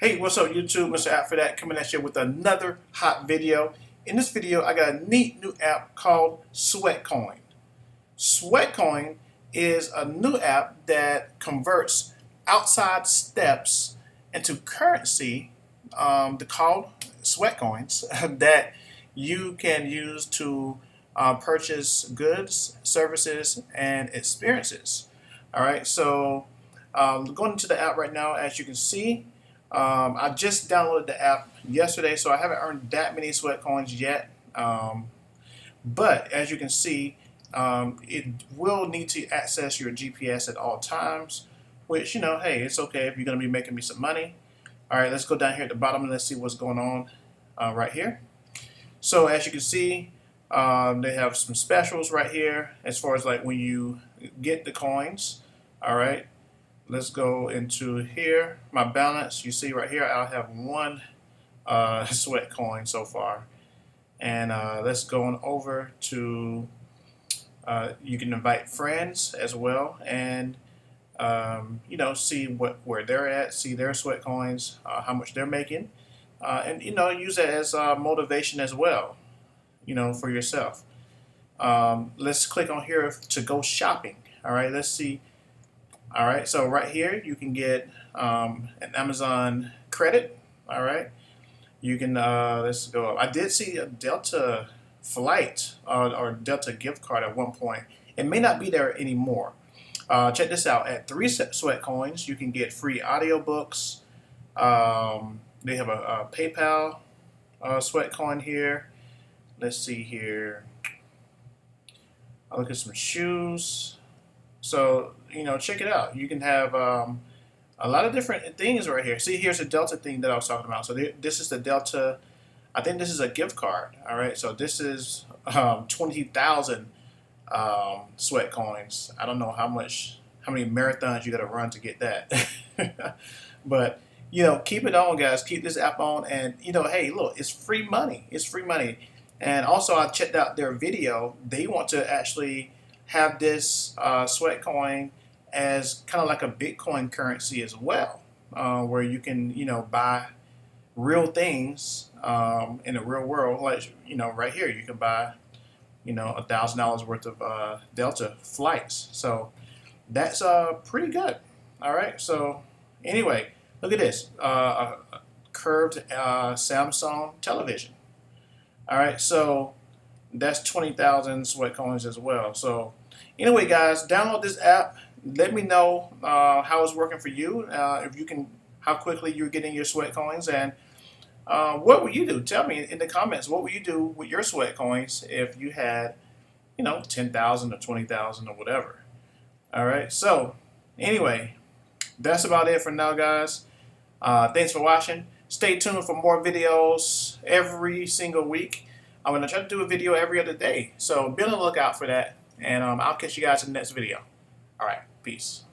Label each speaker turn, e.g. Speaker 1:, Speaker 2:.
Speaker 1: Hey, what's up YouTube? Mr. App for that coming at you with another hot video. In this video, I got a neat new app called Sweatcoin. Sweatcoin is a new app that converts outside steps into currency, called Sweatcoins, that you can use to purchase goods, services, and experiences. All right, so going into the app right now, as you can see, I just downloaded the app yesterday, so I haven't earned that many Sweatcoins yet. But as you can see, it will need to access your GPS at all times, which, hey, it's okay if you're going to be making me some money. All right, let's go down here at the bottom and let's see what's going on right here. So as you can see, they have some specials right here as far as like when you get the coins. All right. Let's go into here. My balance, you see right here, I have one sweat coin so far. And let's go on over to, you can invite friends as well, and see where they're at, see their sweat coins, how much they're making, and use that as motivation as well, for yourself. Let's click on here to go shopping. All right, let's see. All right, so right here you can get an Amazon credit. All right, you can let's go up. I did see a Delta flight or Delta gift card at one point. It may not be there anymore. Check this out. At 3 Sweatcoins, you can get free audiobooks. They have a PayPal Sweatcoin here. Let's see here. I'll look at some shoes. So, check it out. You can have a lot of different things right here. See, here's a Delta thing that I was talking about. So this is the Delta. I think this is a gift card. All right. So this is 20,000 sweat coins. I don't know how many marathons you got to run to get that. But, keep it on, guys. Keep this app on. And, hey, look, it's free money. It's free money. And also, I checked out their video. They want to actually have this Sweatcoin as kind of like a Bitcoin currency as well, where you can buy real things in the real world. Like right here, you can buy $1,000 worth of Delta flights. So that's pretty good. All right. So anyway, look at this, a curved Samsung television. All right. So that's 20,000 Sweatcoins as well. So anyway, guys, download this app. Let me know how it's working for you. If you can, how quickly you're getting your Sweatcoins, and what would you do? Tell me in the comments. What would you do with your Sweatcoins if you had, 10,000 or 20,000 or whatever? All right. So anyway, that's about it for now, guys. Thanks for watching. Stay tuned for more videos every single week. I'm going to try to do a video every other day, so be on the lookout for that, and I'll catch you guys in the next video. All right, peace.